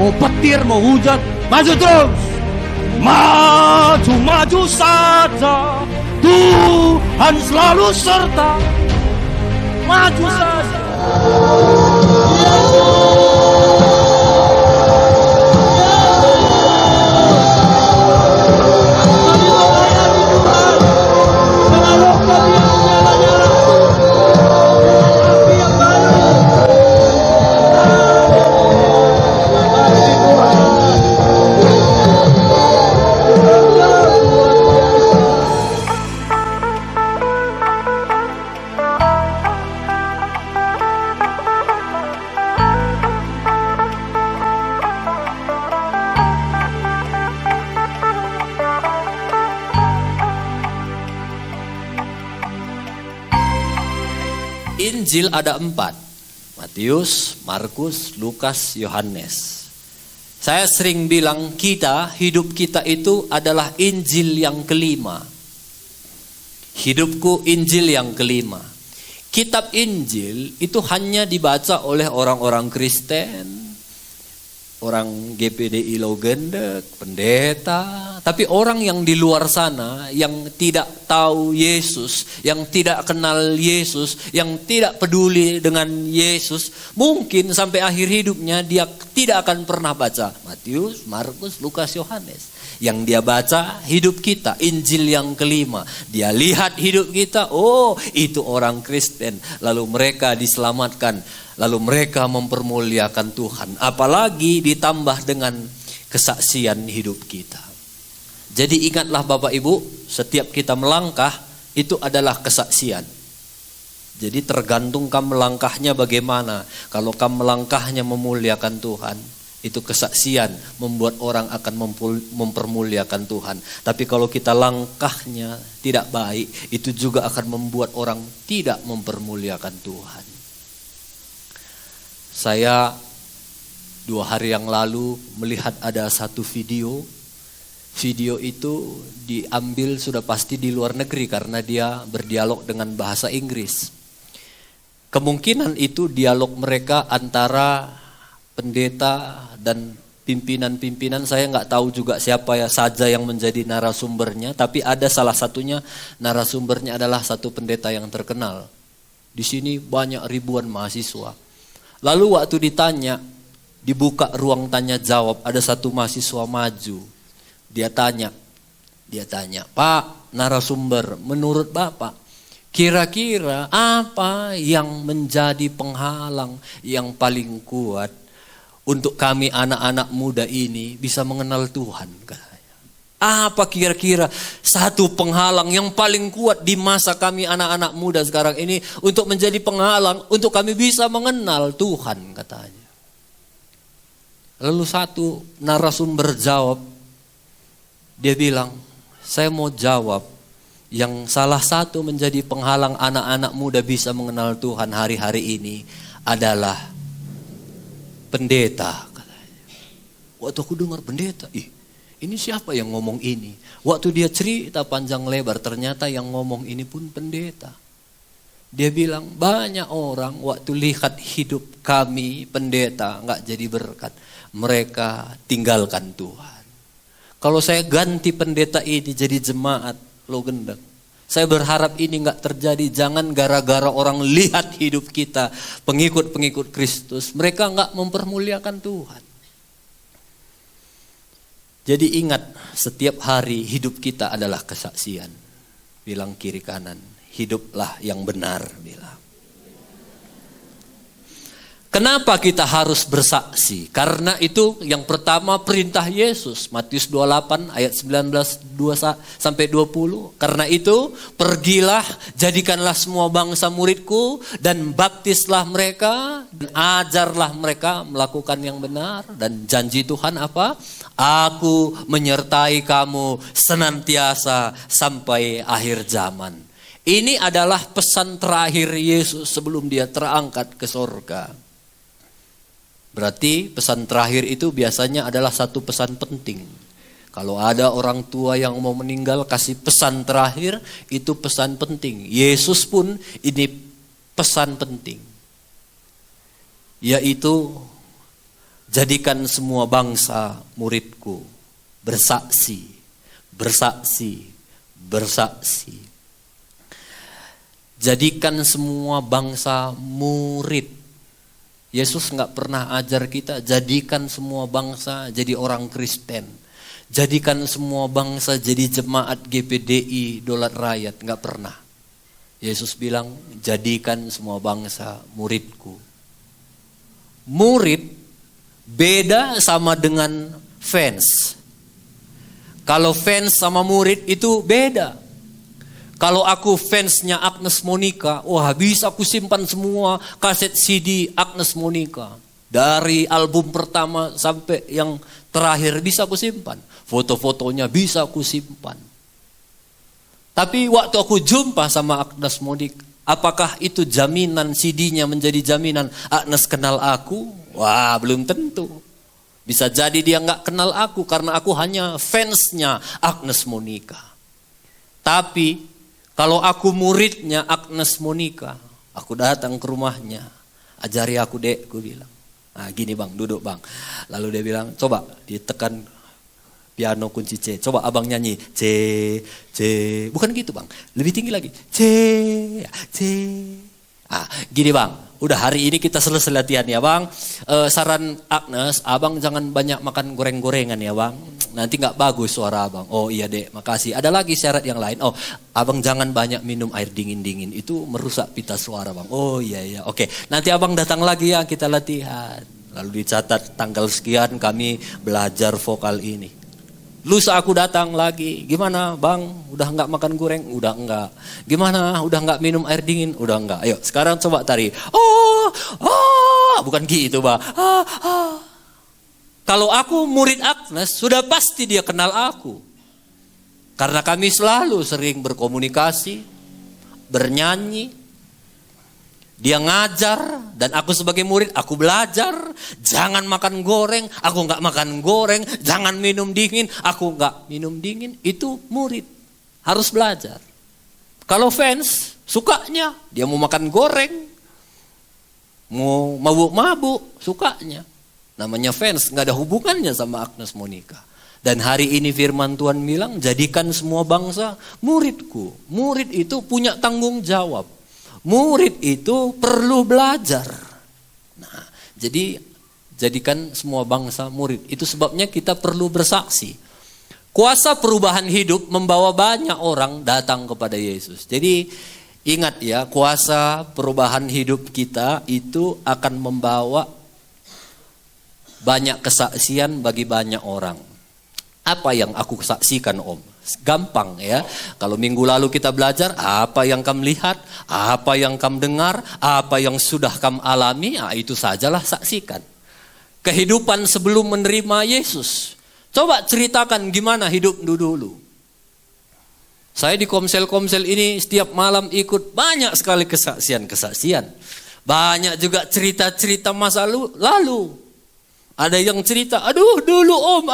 Mau petir, mau hujan, maju terus. Maju saja, Tuhan selalu serta. Maju saja. Injil ada 4, Matius, Markus, Lukas, Yohanes. Saya sering bilang hidup kita itu adalah Injil yang kelima. Hidupku Injil yang kelima. Kitab Injil itu hanya dibaca oleh orang-orang Kristen, orang GPDI Logendek, pendeta. Tapi orang yang di luar sana, yang tidak tahu Yesus, yang tidak kenal Yesus, yang tidak peduli dengan Yesus, mungkin sampai akhir hidupnya dia tidak akan pernah baca Matius, Markus, Lukas, Yohanes. Yang dia baca hidup kita, Injil yang kelima. Dia lihat hidup kita, oh itu orang Kristen. Lalu mereka diselamatkan, lalu mereka mempermuliakan Tuhan. Apalagi ditambah dengan kesaksian hidup kita. Jadi ingatlah Bapak Ibu, setiap kita melangkah itu adalah kesaksian. Jadi tergantung kamu melangkahnya bagaimana. Kalau kamu melangkahnya memuliakan Tuhan, itu kesaksian membuat orang akan mempermuliakan Tuhan. Tapi kalau kita langkahnya tidak baik, itu juga akan membuat orang tidak mempermuliakan Tuhan. Saya 2 hari yang lalu melihat ada satu video. Video itu diambil sudah pasti di luar negeri karena dia berdialog dengan bahasa Inggris. Kemungkinan itu dialog mereka antara pendeta dan pimpinan-pimpinan. Saya nggak tahu juga siapa saja yang menjadi narasumbernya, tapi ada salah satunya narasumbernya adalah satu pendeta yang terkenal. Di sini banyak ribuan mahasiswa. Lalu waktu ditanya, dibuka ruang tanya jawab, ada satu mahasiswa maju. Dia tanya, Pak narasumber, menurut Bapak, kira-kira apa yang menjadi penghalang yang paling kuat untuk kami anak-anak muda ini bisa mengenal Tuhan? Apa kira-kira satu penghalang yang paling kuat di masa kami anak-anak muda sekarang ini untuk menjadi penghalang untuk kami bisa mengenal Tuhan, katanya. Lalu satu narasumber jawab, dia bilang, saya mau jawab yang salah satu menjadi penghalang anak-anak muda bisa mengenal Tuhan hari-hari ini adalah pendeta, katanya. Waktu aku dengar pendeta, ini siapa yang ngomong ini? Waktu dia cerita panjang lebar, ternyata yang ngomong ini pun pendeta. Dia bilang, banyak orang waktu lihat hidup kami pendeta nggak jadi berkat, mereka tinggalkan Tuhan. Kalau saya ganti pendeta ini jadi jemaat Logendek, saya berharap ini nggak terjadi. Jangan gara-gara orang lihat hidup kita, pengikut-pengikut Kristus, mereka nggak mempermuliakan Tuhan. Jadi ingat, setiap hari hidup kita adalah kesaksian. Bilang kiri kanan, hiduplah yang benar, bilang. Kenapa kita harus bersaksi? Karena itu yang pertama perintah Yesus. Matius 28 ayat 19-20. Karena itu pergilah, jadikanlah semua bangsa muridku dan baptislah mereka. Dan ajarlah mereka melakukan yang benar. Dan janji Tuhan apa? Aku menyertai kamu senantiasa sampai akhir zaman. Ini adalah pesan terakhir Yesus sebelum dia terangkat ke sorga. Berarti pesan terakhir itu biasanya adalah satu pesan penting. Kalau ada orang tua yang mau meninggal, kasih pesan terakhir, itu pesan penting. Yesus pun ini pesan penting. Yaitu Jadikan semua bangsa muridku. Bersaksi, bersaksi, bersaksi. Jadikan semua bangsa murid. Yesus nggak pernah ajar kita jadikan semua bangsa jadi orang Kristen. Jadikan semua bangsa jadi jemaat GPDI Dolat Rakyat. Nggak pernah. Yesus bilang jadikan semua bangsa muridku. Murid beda sama dengan fans. Kalau fans sama murid itu beda. Kalau aku fansnya Agnes Monica, wah bisa aku simpan semua kaset CD Agnes Monica. Dari album pertama sampai yang terakhir bisa aku simpan. Foto-fotonya bisa aku simpan. Tapi waktu aku jumpa sama Agnes Monica, apakah itu jaminan CD-nya menjadi jaminan Agnes kenal aku? Wah belum tentu. Bisa jadi dia gak kenal aku karena aku hanya fansnya Agnes Monica. Tapi kalau aku muridnya Agnes Monica, aku datang ke rumahnya, ajari aku dek, aku bilang. Nah gini bang, duduk bang. Lalu dia bilang, coba ditekan piano kunci C. Coba abang nyanyi, C, C. Bukan gitu bang, lebih tinggi lagi. C, C. Ah, gini bang, udah hari ini kita selesai latihan ya bang. Saran Agnes, abang jangan banyak makan goreng-gorengan ya bang. Nanti gak bagus suara abang. Oh iya dek, makasih. Ada lagi syarat yang lain. Oh, abang jangan banyak minum air dingin-dingin. Itu merusak pita suara bang. Oh iya, oke. Nanti abang datang lagi ya, kita latihan. Lalu dicatat tanggal sekian kami belajar vokal ini. Lusa aku datang lagi. Gimana bang, udah gak makan goreng? Udah enggak. Gimana, udah gak minum air dingin? Udah enggak. Ayo sekarang coba tari. Bukan gitu bang. Kalau aku murid Agnes, sudah pasti dia kenal aku. Karena kami selalu sering berkomunikasi, bernyanyi. Dia ngajar, dan aku sebagai murid, aku belajar. Jangan makan goreng, aku gak makan goreng. Jangan minum dingin, aku gak minum dingin. Itu murid, harus belajar. Kalau fans, sukanya, dia mau makan goreng. Mau mabuk-mabuk, sukanya. Namanya fans, gak ada hubungannya sama Agnes Monica. Dan hari ini firman Tuhan bilang, jadikan semua bangsa muridku. Murid itu punya tanggung jawab. Murid itu perlu belajar. Nah, jadi jadikan semua bangsa murid. Itu sebabnya kita perlu bersaksi. Kuasa perubahan hidup membawa banyak orang datang kepada Yesus. Jadi ingat ya, kuasa perubahan hidup kita itu akan membawa banyak kesaksian bagi banyak orang. Apa yang aku saksikan om? Gampang ya. Kalau minggu lalu kita belajar, apa yang kamu lihat, apa yang kamu dengar, apa yang sudah kamu alami, itu sajalah saksikan. Kehidupan sebelum menerima Yesus. Coba ceritakan gimana hidup dulu. Saya di komsel-komsel ini setiap malam ikut banyak sekali kesaksian. Banyak juga cerita-cerita masa lalu. Ada yang cerita, aduh dulu om,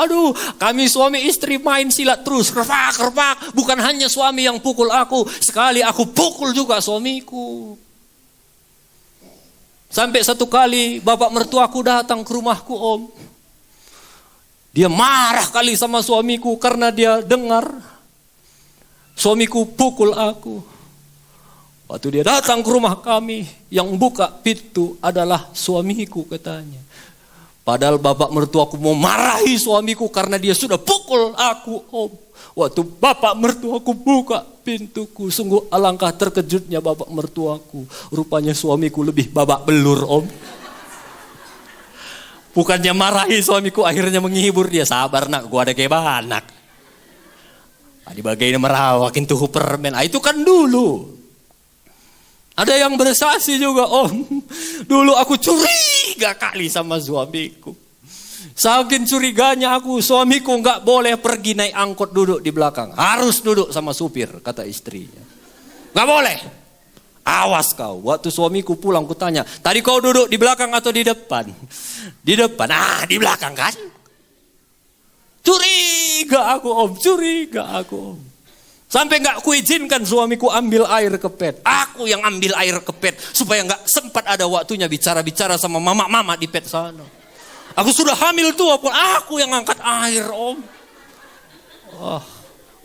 kami suami istri main silat terus, kerpak. Bukan hanya suami yang pukul aku, sekali aku pukul juga suamiku. Sampai satu kali bapak mertuaku datang ke rumahku om. Dia marah kali sama suamiku karena dia dengar suamiku pukul aku. Waktu dia datang ke rumah kami, yang buka pintu adalah suamiku katanya. Padahal bapak mertuaku mau marahi suamiku karena dia sudah pukul aku om. Waktu bapak mertuaku buka pintuku, sungguh alangkah terkejutnya bapak mertuaku. Rupanya suamiku lebih babak belur om. Bukannya marahi suamiku, akhirnya menghibur dia. Sabar nak, gua ada kebanak. Di bagian merawakin tuh permen. Itu kan dulu. Ada yang bersaksi juga om. Dulu aku curiga kali sama suamiku. Saking curiganya aku, suamiku gak boleh pergi naik angkot duduk di belakang. Harus duduk sama supir, kata istrinya. Gak boleh. Awas kau. Waktu suamiku pulang kutanya, tadi kau duduk di belakang atau di depan? Di depan. Di belakang kan? Curiga aku om. Sampai gak kuizinkan suamiku ambil air kepet. Aku yang ambil air kepet supaya gak sempat ada waktunya bicara-bicara sama mama-mama di pet sana. Aku sudah hamil tua pun aku yang angkat air, Om. Wah,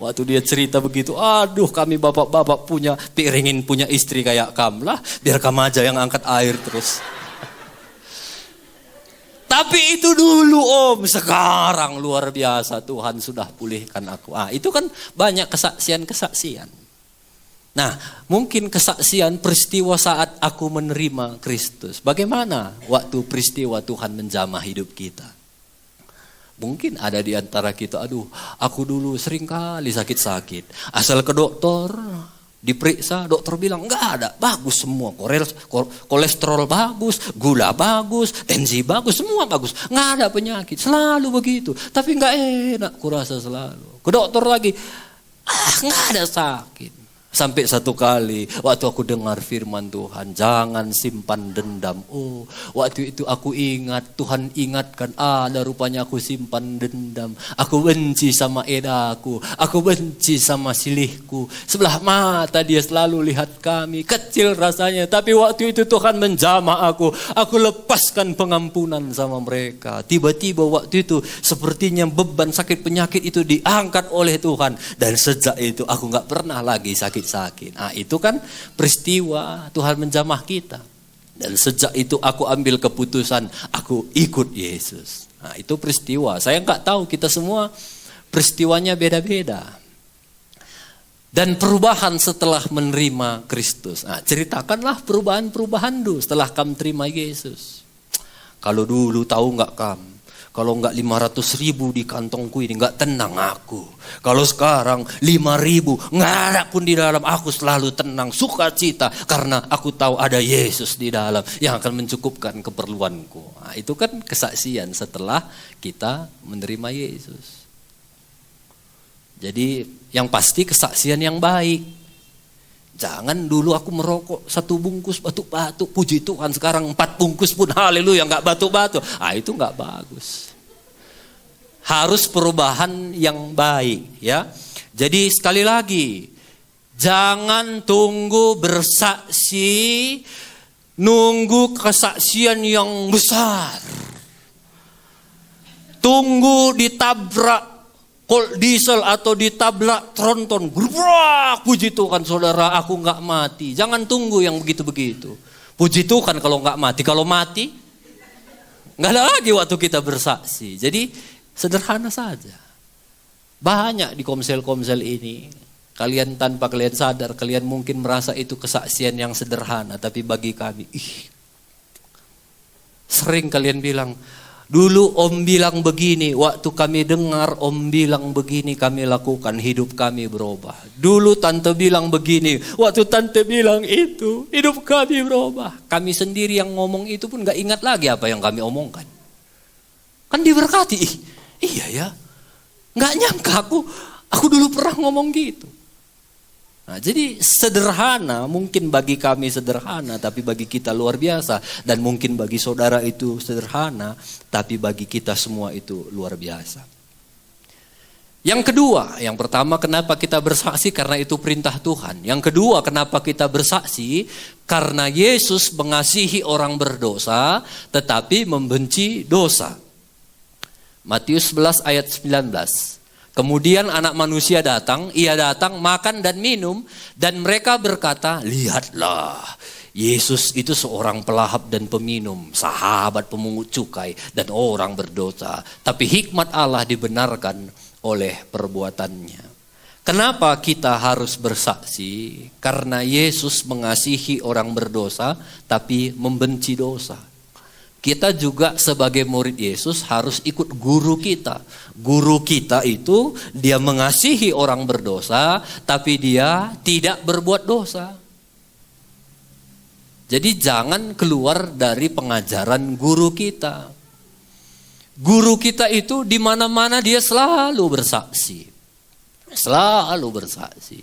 waktu dia cerita begitu, aduh kami bapak-bapak pengen punya istri kayak kamu lah. Biar kamu aja yang angkat air terus. Tapi itu dulu Om, sekarang luar biasa Tuhan sudah pulihkan aku. Itu kan banyak kesaksian-kesaksian. Nah, mungkin kesaksian peristiwa saat aku menerima Kristus. Bagaimana waktu peristiwa Tuhan menjamah hidup kita? Mungkin ada di antara kita, aduh aku dulu sering kali sakit-sakit. Asal ke dokter, diperiksa, dokter bilang enggak ada, bagus semua. Kolesterol bagus, gula bagus, tensi bagus, semua bagus. Enggak ada penyakit, selalu begitu. Tapi enggak enak kurasa selalu. Ke dokter lagi, enggak ada sakit. Sampai satu kali waktu aku dengar firman Tuhan, jangan simpan dendam. Oh, waktu itu aku ingat, Tuhan ingatkan, ada rupanya aku simpan dendam. Aku benci sama edaku, aku benci sama silihku. Sebelah mata dia selalu lihat kami, kecil rasanya. Tapi waktu itu Tuhan menjamah aku lepaskan pengampunan sama mereka. Tiba-tiba waktu itu sepertinya beban sakit penyakit itu diangkat oleh Tuhan. Dan sejak itu aku gak pernah lagi sakit. Itu kan peristiwa Tuhan menjamah kita. Dan sejak itu aku ambil keputusan, aku ikut Yesus. Itu peristiwa. Saya nggak tahu, kita semua peristiwanya beda-beda. Dan perubahan setelah menerima Kristus. Ceritakanlah perubahan-perubahan dulu setelah kamu terima Yesus. Kalau dulu tahu nggak kamu? Kalau enggak 500.000 di kantongku ini enggak tenang aku. Kalau sekarang 5.000 enggak ada pun di dalam, aku selalu tenang, sukacita karena aku tahu ada Yesus di dalam yang akan mencukupkan keperluanku. Itu kan kesaksian setelah kita menerima Yesus. Jadi yang pasti kesaksian yang baik. Jangan dulu aku merokok 1 bungkus batuk-batuk, puji Tuhan sekarang 4 bungkus pun haleluya enggak batuk-batuk. Itu enggak bagus. Harus perubahan yang baik ya. Jadi sekali lagi, jangan tunggu bersaksi, nunggu kesaksian yang besar. Tunggu ditabrak kol diesel atau ditabrak tronton, gerbrak, puji Tuhan saudara aku enggak mati. Jangan tunggu yang begitu-begitu. Puji Tuhan kalau enggak mati. Kalau mati enggak ada lagi waktu kita bersaksi. Jadi sederhana saja. Banyak di komsel-komsel ini, kalian tanpa kalian sadar, kalian mungkin merasa itu kesaksian yang sederhana. Tapi bagi kami, sering kalian bilang, dulu Om bilang begini, waktu kami dengar Om bilang begini, kami lakukan, hidup kami berubah. Dulu Tante bilang begini, waktu Tante bilang itu, hidup kami berubah. Kami sendiri yang ngomong itu pun gak ingat lagi apa yang kami omongkan. Kan diberkati, iya ya, gak nyangka aku dulu pernah ngomong gitu. Jadi sederhana, mungkin bagi kami sederhana, tapi bagi kita luar biasa. Dan mungkin bagi saudara itu sederhana, tapi bagi kita semua itu luar biasa. Yang kedua, yang pertama kenapa kita bersaksi? Karena itu perintah Tuhan. Yang kedua kenapa kita bersaksi? Karena Yesus mengasihi orang berdosa, tetapi membenci dosa. Matius 11 ayat 19. Kemudian anak manusia datang, ia datang makan dan minum, dan mereka berkata, lihatlah, Yesus itu seorang pelahap dan peminum, sahabat pemungut cukai dan orang berdosa. Tapi hikmat Allah dibenarkan oleh perbuatannya. Kenapa kita harus bersaksi? Karena Yesus mengasihi orang berdosa, tapi membenci dosa. Kita juga sebagai murid Yesus harus ikut guru kita. Guru kita itu dia mengasihi orang berdosa, tapi dia tidak berbuat dosa. Jadi jangan keluar dari pengajaran guru kita. Guru kita itu di mana-mana dia selalu bersaksi. Selalu bersaksi.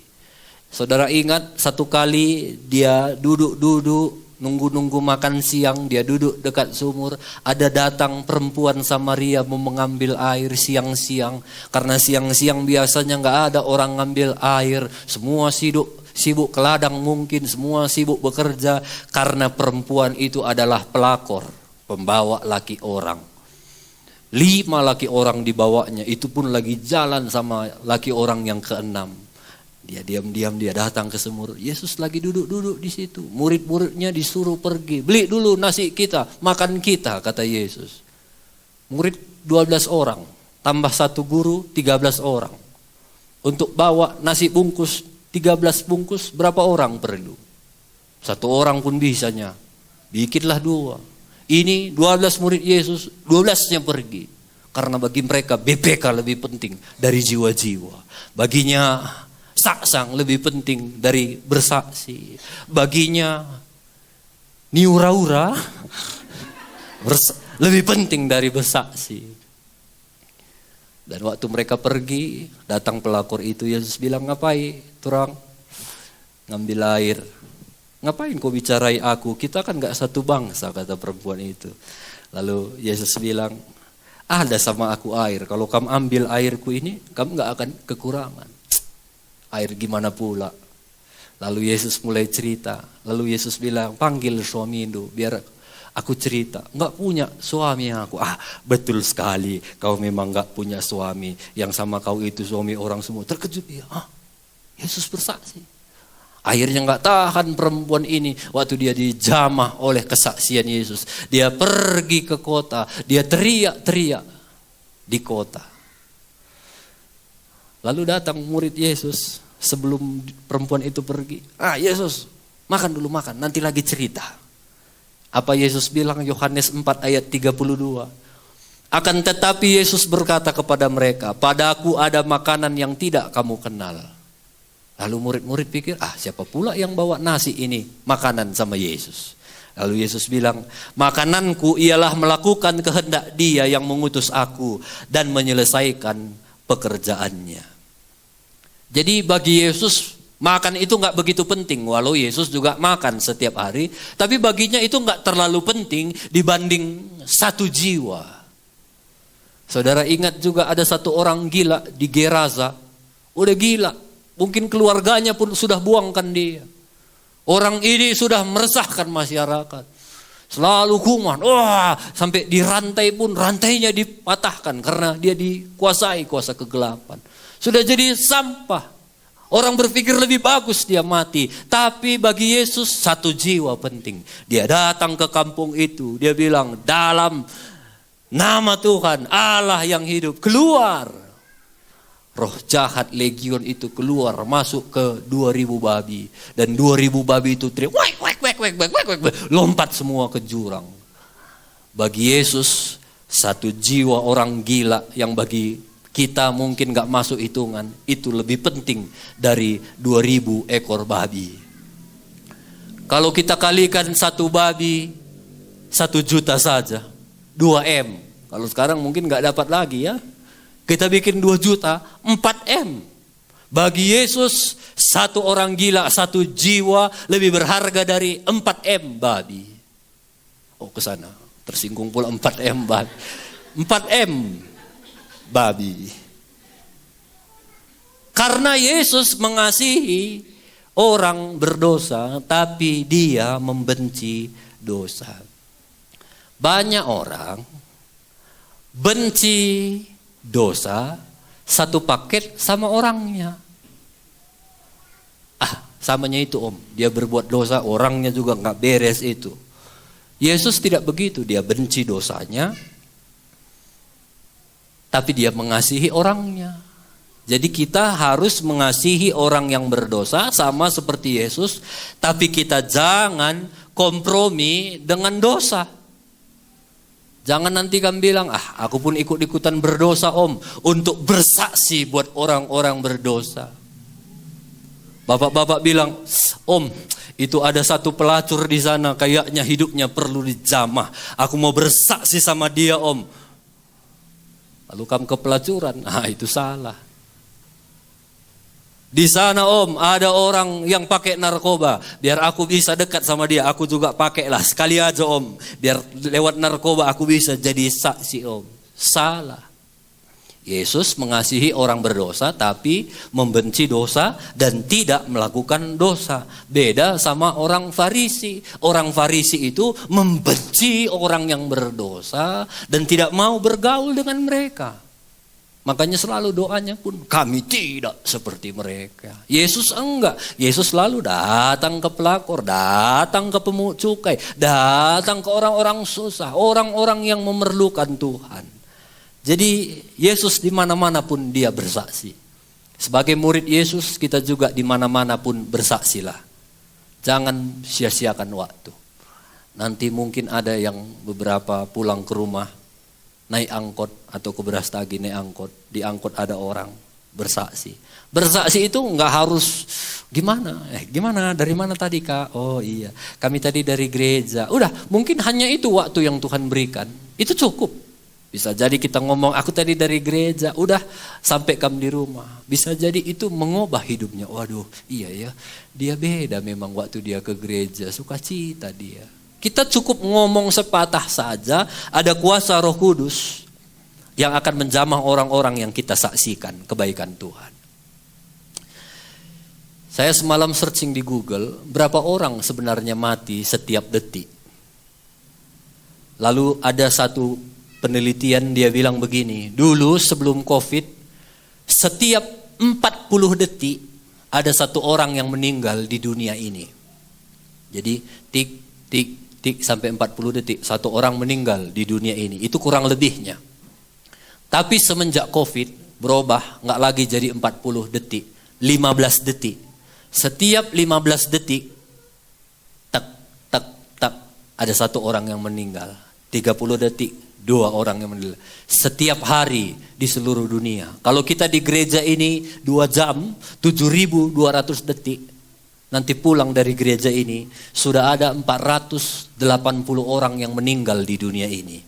Saudara ingat satu kali dia duduk-duduk, nunggu-nunggu makan siang, dia duduk dekat sumur. Ada datang perempuan Samaria mau mengambil air siang-siang. Karena siang-siang biasanya gak ada orang ngambil air. Semua sibuk ke ladang mungkin, semua sibuk bekerja. Karena perempuan itu adalah pelakor, pembawa laki orang. 5 laki orang dibawanya, itu pun lagi jalan sama laki orang yang ke-6. Dia diam-diam dia datang ke semur. Yesus lagi duduk-duduk di situ. Murid-muridnya disuruh pergi. Beli dulu nasi kita, makan kita, kata Yesus. Murid 12 orang, tambah 1 guru 13 orang. Untuk bawa nasi bungkus 13 bungkus, berapa orang perlu? 1 orang pun bisanya. Bikinlah 2. Ini 12 murid Yesus, 12-nya pergi. Karena bagi mereka BPK lebih penting dari jiwa-jiwa. Baginya saksang lebih penting dari bersaksi. Baginya niura-ura lebih penting dari bersaksi. Dan waktu mereka pergi, datang pelakor itu, Yesus bilang, ngapain turang ngambil air? Ngapain kau bicarai aku? Kita kan gak satu bangsa, kata perempuan itu. Lalu Yesus bilang, ada sama aku air. Kalau kamu ambil airku ini, kamu gak akan kekurangan. Air gimana pula? Lalu Yesus mulai cerita. Lalu Yesus bilang, panggil suami itu, biar aku cerita. Gak punya suami aku. Betul sekali, kau memang gak punya suami. Yang sama kau itu suami orang semua. Terkejut dia. Yesus bersaksi. Akhirnya gak tahan perempuan ini waktu dia dijamah oleh kesaksian Yesus. Dia pergi ke kota, dia teriak-teriak di kota. Lalu datang murid Yesus sebelum perempuan itu pergi. Yesus, makan dulu makan, nanti lagi cerita. Apa Yesus bilang? Yohanes 4 ayat 32. Akan tetapi Yesus berkata kepada mereka, padaku ada makanan yang tidak kamu kenal. Lalu murid-murid pikir, siapa pula yang bawa nasi ini makanan sama Yesus. Lalu Yesus bilang, makananku ialah melakukan kehendak Dia yang mengutus aku dan menyelesaikan pekerjaannya. Jadi bagi Yesus makan itu gak begitu penting. Walau Yesus juga makan setiap hari, tapi baginya itu gak terlalu penting dibanding 1 jiwa. Saudara ingat juga ada 1 orang gila di Gerasa. Udah gila. Mungkin keluarganya pun sudah buangkan dia. Orang ini sudah meresahkan masyarakat. Selalu kuman. Sampai dirantai pun rantainya dipatahkan karena dia dikuasai kuasa kegelapan. Sudah jadi sampah. Orang berpikir lebih bagus dia mati. Tapi bagi Yesus 1 jiwa penting. Dia datang ke kampung itu. Dia bilang, dalam nama Tuhan Allah yang hidup, keluar. Roh jahat legion itu keluar masuk ke 2000 babi. Dan 2000 babi itu teriak, lompat semua ke jurang. Bagi Yesus 1 jiwa orang gila yang bagi kita mungkin gak masuk hitungan, itu lebih penting dari 2000 ekor babi. Kalau kita kalikan 1 babi 1 juta saja, 2M. Kalau sekarang mungkin gak dapat lagi ya. Kita bikin 2 juta, 4M. Bagi Yesus 1 orang gila, 1 jiwa lebih berharga dari 4M babi. Ke sana tersinggung pula 4M babi. 4M babi. Karena Yesus mengasihi orang berdosa, tapi Dia membenci dosa. Banyak orang benci dosa 1 paket sama orangnya. Samanya itu dia berbuat dosa, orangnya juga gak beres itu. Yesus tidak begitu, Dia benci dosanya, tapi Dia mengasihi orangnya. Jadi kita harus mengasihi orang yang berdosa sama seperti Yesus, tapi kita jangan kompromi dengan dosa. Jangan nanti kamu bilang, aku pun ikut-ikutan berdosa untuk bersaksi buat orang-orang berdosa. Bapak-bapak bilang, itu ada 1 pelacur di sana, kayaknya hidupnya perlu dijamah. Aku mau bersaksi sama dia Lalu kamu ke pelacuran, itu salah. Di sana ada orang yang pakai narkoba. Biar aku bisa dekat sama dia, aku juga pakailah sekali aja Biar lewat narkoba aku bisa jadi saksi Salah. Yesus mengasihi orang berdosa tapi membenci dosa dan tidak melakukan dosa. Beda sama orang Farisi. Orang Farisi itu membenci orang yang berdosa dan tidak mau bergaul dengan mereka. Makanya selalu doanya pun, kami tidak seperti mereka. Yesus enggak. Yesus selalu datang ke pelakor, datang ke pemungut cukai, datang ke orang-orang susah, orang-orang yang memerlukan Tuhan. Jadi Yesus di mana-mana pun dia bersaksi. Sebagai murid Yesus kita juga di mana-mana pun bersaksilah. Jangan sia-siakan waktu. Nanti mungkin ada yang beberapa pulang ke rumah naik angkot atau ke Brastagi naik angkot. Di angkot ada orang bersaksi. Bersaksi itu nggak harus gimana? Gimana? Dari mana tadi Kak? Oh iya, kami tadi dari gereja. Udah, mungkin hanya itu waktu yang Tuhan berikan. Itu cukup. Bisa jadi kita ngomong, aku tadi dari gereja, udah sampai kamu di rumah. Bisa jadi itu mengubah hidupnya. Waduh, iya ya, dia beda memang waktu dia ke gereja, sukacita dia. Kita cukup ngomong sepatah saja, ada kuasa Roh Kudus yang akan menjamah orang-orang yang kita saksikan kebaikan Tuhan. Saya semalam searching di Google, berapa orang sebenarnya mati setiap detik. Lalu ada satu penelitian dia bilang begini, dulu sebelum COVID, setiap 40 detik ada satu orang yang meninggal di dunia ini. Jadi tik, tik, tik sampai 40 detik, satu orang meninggal di dunia ini. Itu kurang lebihnya. Tapi semenjak COVID berubah, nggak lagi jadi 40 detik, 15 detik. Setiap 15 detik, tak, tak, tak, ada satu orang yang meninggal. 30 detik, 2 orang yang meninggal. Setiap hari di seluruh dunia. Kalau kita di gereja ini 2 jam, 7.200 detik. Nanti pulang dari gereja ini, sudah ada 480 orang yang meninggal di dunia ini.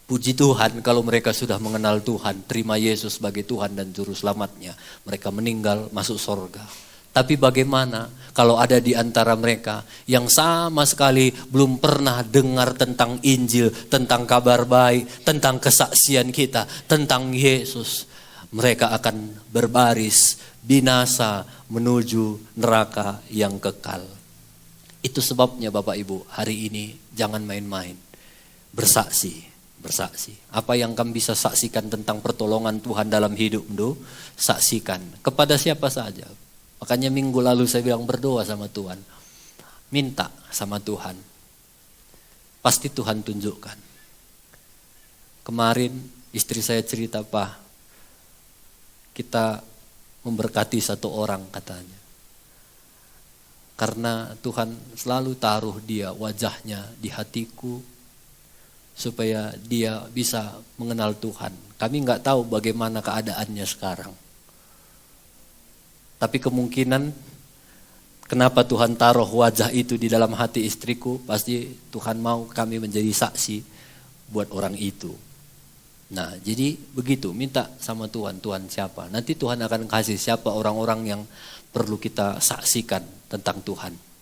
Puji Tuhan kalau mereka sudah mengenal Tuhan, terima Yesus sebagai Tuhan dan Juru Selamatnya. Mereka meninggal masuk surga. Tapi bagaimana kalau ada di antara mereka yang sama sekali belum pernah dengar tentang Injil, tentang kabar baik, tentang kesaksian kita, tentang Yesus. Mereka akan berbaris, binasa menuju neraka yang kekal. Itu sebabnya Bapak Ibu, hari ini jangan main-main. Bersaksi. Apa yang kamu bisa saksikan tentang pertolongan Tuhan dalam hidupmu, saksikan. Kepada siapa saja. Makanya minggu lalu saya bilang berdoa sama Tuhan. Minta sama Tuhan. Pasti Tuhan tunjukkan. Kemarin istri saya cerita, Pak, kita memberkati satu orang katanya. Karena Tuhan selalu taruh dia wajahnya di hatiku. Supaya dia bisa mengenal Tuhan. Kami nggak tahu bagaimana keadaannya sekarang. Tapi kemungkinan kenapa Tuhan taruh wajah itu di dalam hati istriku, pasti Tuhan mau kami menjadi saksi buat orang itu. Nah, jadi begitu, minta sama Tuhan, Tuhan siapa? Nanti Tuhan akan kasih siapa orang-orang yang perlu kita saksikan tentang Tuhan.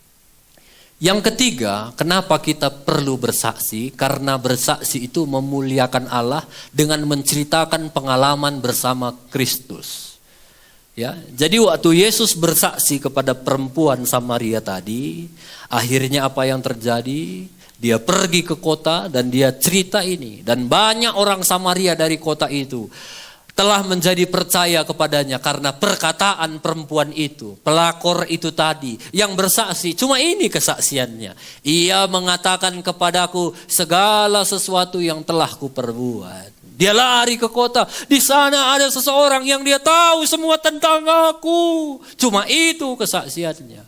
Yang ketiga, kenapa kita perlu bersaksi? Karena bersaksi itu memuliakan Allah dengan menceritakan pengalaman bersama Kristus. Ya, jadi waktu Yesus bersaksi kepada perempuan Samaria tadi, akhirnya apa yang terjadi? Dia pergi ke kota dan dia cerita ini. Dan banyak orang Samaria dari kota itu telah menjadi percaya kepadanya karena perkataan perempuan itu, pelakor itu tadi yang bersaksi. Cuma ini kesaksiannya. Ia mengatakan kepadaku segala sesuatu yang telah kuperbuat. Dia lari ke kota. Di sana ada seseorang yang dia tahu semua tentang aku. Cuma itu kesaksiannya.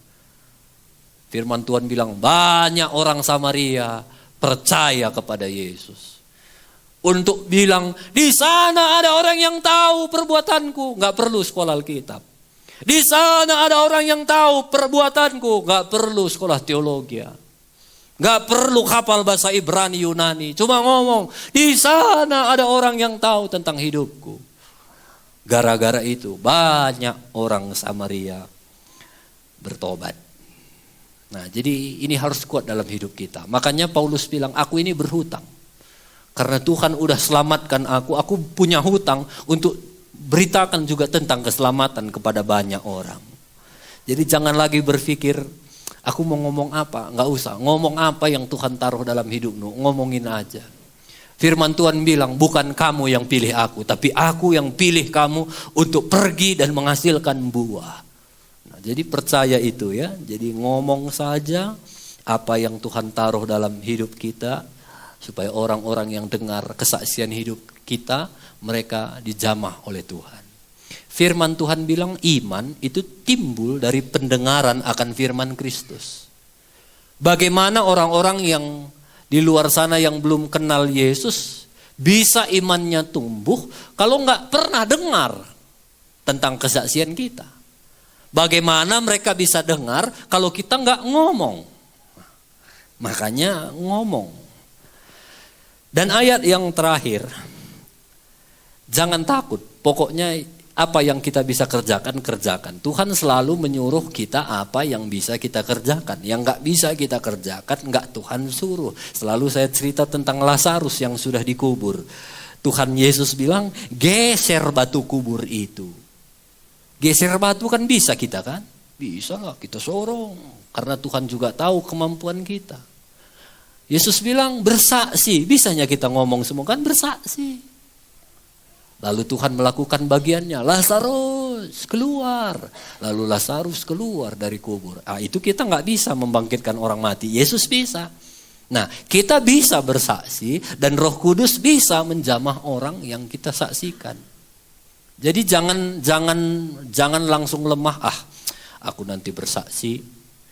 Firman Tuhan bilang banyak orang Samaria percaya kepada Yesus. Untuk bilang di sana ada orang yang tahu perbuatanku. Gak perlu sekolah Alkitab. Di sana ada orang yang tahu perbuatanku. Gak perlu sekolah teologi. Gak perlu hafal bahasa Ibrani Yunani. Cuma ngomong, di sana ada orang yang tahu tentang hidupku. Gara-gara itu banyak orang Samaria bertobat. Nah, jadi ini harus kuat dalam hidup kita. Makanya Paulus bilang, aku ini berhutang. Karena Tuhan udah selamatkan aku punya hutang untuk beritakan juga tentang keselamatan kepada banyak orang. Jadi jangan lagi berpikir, aku mau ngomong apa, nggak usah. Ngomong apa yang Tuhan taruh dalam hidupmu, ngomongin aja. Firman Tuhan bilang, bukan kamu yang pilih aku, tapi aku yang pilih kamu untuk pergi dan menghasilkan buah. Nah, jadi percaya itu ya. Jadi ngomong saja apa yang Tuhan taruh dalam hidup kita, supaya orang-orang yang dengar kesaksian hidup kita, mereka dijamah oleh Tuhan. Firman Tuhan bilang iman itu timbul dari pendengaran akan firman Kristus. Bagaimana orang-orang yang di luar sana yang belum kenal Yesus bisa imannya tumbuh kalau nggak pernah dengar tentang kesaksian kita? Bagaimana mereka bisa dengar kalau kita nggak ngomong? Makanya ngomong. Dan ayat yang terakhir, jangan takut, pokoknya apa yang kita bisa kerjakan, kerjakan. Tuhan selalu menyuruh kita apa yang bisa kita kerjakan. Yang gak bisa kita kerjakan, gak Tuhan suruh. Selalu saya cerita tentang Lazarus yang sudah dikubur. Tuhan Yesus bilang, geser batu kubur itu. Geser batu kan bisa kita kan? Bisa lah, kita sorong. Karena Tuhan juga tahu kemampuan kita. Yesus bilang, bersaksi. Bisanya kita ngomong semua kan bersaksi. Lalu Tuhan melakukan bagiannya, Lazarus keluar. Lalu Lazarus keluar dari kubur. Itu kita gak bisa membangkitkan orang mati, Yesus bisa. Nah, kita bisa bersaksi dan Roh Kudus bisa menjamah orang yang kita saksikan. Jadi jangan langsung lemah, aku nanti bersaksi,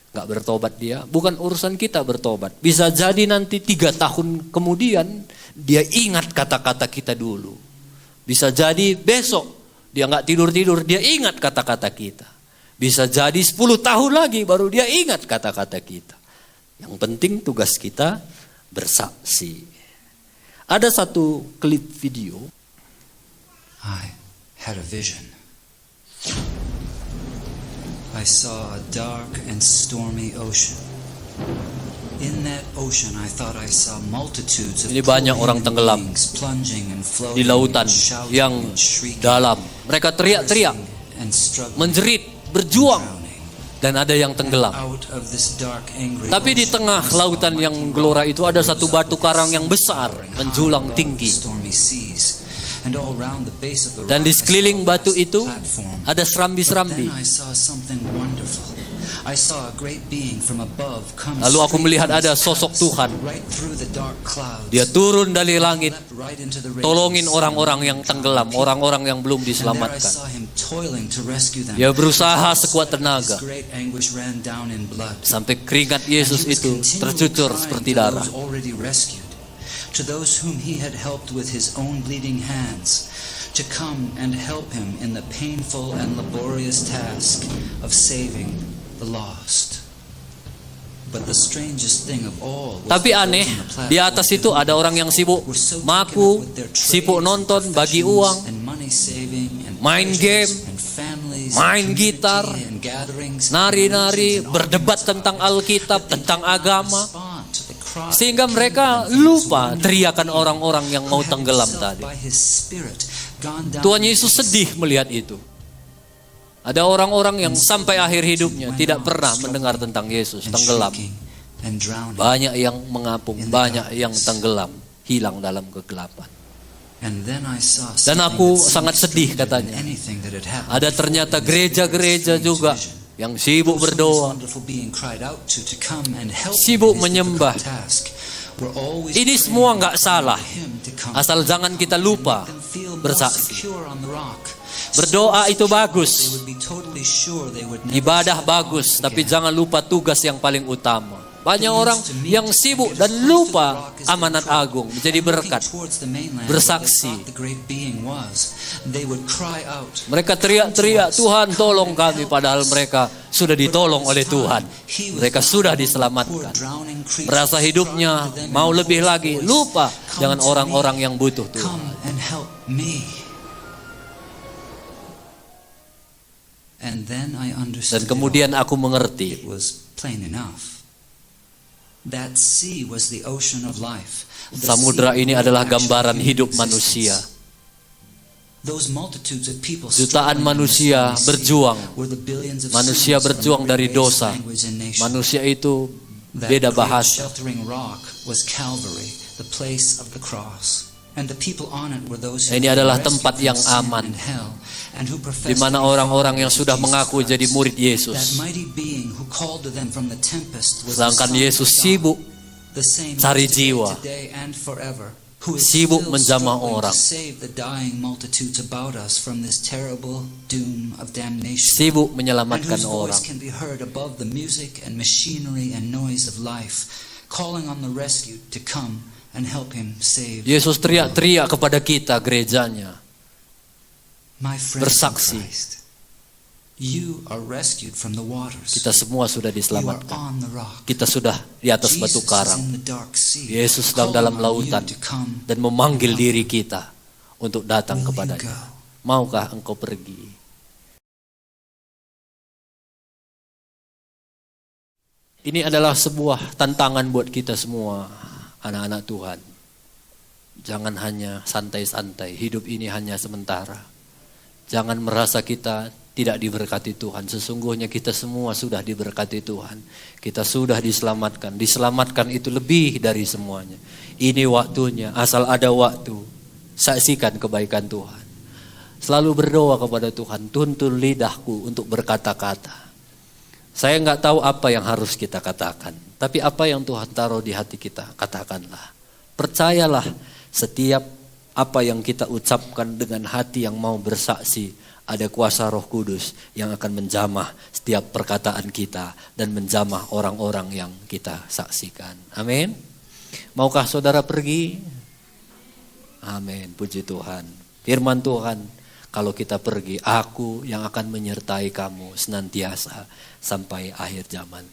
gak bertobat dia. Bukan urusan kita bertobat. Bisa jadi nanti 3 tahun kemudian dia ingat kata-kata kita dulu. Bisa jadi besok dia gak tidur-tidur, dia ingat kata-kata kita. Bisa jadi 10 tahun lagi baru dia ingat kata-kata kita. Yang penting tugas kita bersaksi. Ada satu klip video. I had a vision. I saw a dark and stormy ocean. In that ocean I thought I saw multitudes of Ini banyak orang tenggelam di lautan yang dalam. Mereka teriak-teriak, menjerit, berjuang, dan ada yang tenggelam. Tapi di tengah lautan yang gelora itu ada satu batu karang yang besar menjulang tinggi. Dan di sekeliling batu itu ada serambi-serambi. Lalu aku melihat ada sosok Tuhan. Dia turun dari langit, tolongin orang-orang yang tenggelam, orang-orang yang belum diselamatkan. Dia berusaha sekuat tenaga sampai keringat Yesus itu tercucur seperti darah. To those whom he had helped with his own bleeding hands, to come and help him in the painful and laborious task of saving the lost. But the strangest thing of all was Tapi aneh, di atas itu ada orang yang sibuk maku, sibuk nonton, bagi uang, main game, main gitar, nari-nari, berdebat tentang Alkitab, tentang agama. Sehingga mereka lupa teriakan orang-orang yang mau tenggelam tadi. Tuhan Yesus sedih melihat itu. Ada orang-orang yang sampai akhir hidupnya tidak pernah mendengar tentang Yesus, tenggelam. Banyak yang mengapung, banyak yang tenggelam, hilang dalam kegelapan. Dan aku sangat sedih katanya. Ada ternyata gereja-gereja juga yang sibuk berdoa, sibuk menyembah. Ini semua gak salah, asal jangan kita lupa bersaksi. Berdoa itu bagus, ibadah bagus, tapi jangan lupa tugas yang paling utama. Banyak orang yang sibuk dan lupa amanat agung, menjadi berkat, bersaksi. Mereka teriak-teriak, Tuhan tolong kami, padahal mereka sudah ditolong oleh Tuhan. Mereka sudah diselamatkan. Merasa hidupnya mau lebih lagi, lupa dengan orang-orang yang butuh Tuhan. Dan kemudian aku mengerti. That sea was the ocean of life. Samudra ini adalah gambaran hidup manusia. Jutaan manusia berjuang. Manusia berjuang dari dosa. Manusia itu beda bahasa. Ini adalah tempat yang aman, di mana orang-orang yang sudah mengaku jadi murid Yesus. Sedangkan Yesus sibuk cari jiwa, sibuk menjamah orang, sibuk menyelamatkan orang. Yesus teriak-teriak kepada kita, gerejanya, bersaksi, kita semua sudah diselamatkan. Kita sudah di atas batu karang. Yesus sedang dalam lautan dan memanggil diri kita untuk datang kepadanya. Maukah engkau pergi? Ini adalah sebuah tantangan buat kita semua, anak-anak Tuhan. Jangan hanya santai-santai, hidup ini hanya sementara. Jangan merasa kita tidak diberkati Tuhan. Sesungguhnya kita semua sudah diberkati Tuhan. Kita sudah diselamatkan. Diselamatkan itu lebih dari semuanya. Ini waktunya, asal ada waktu, saksikan kebaikan Tuhan. Selalu berdoa kepada Tuhan, tuntun lidahku untuk berkata-kata. Saya nggak tahu apa yang harus kita katakan, tapi apa yang Tuhan taruh di hati kita, katakanlah. Percayalah, setiap apa yang kita ucapkan dengan hati yang mau bersaksi, ada kuasa Roh Kudus yang akan menjamah setiap perkataan kita dan menjamah orang-orang yang kita saksikan. Amin. Maukah saudara pergi? Amin. Puji Tuhan. Firman Tuhan, kalau kita pergi, aku yang akan menyertai kamu senantiasa sampai akhir zaman.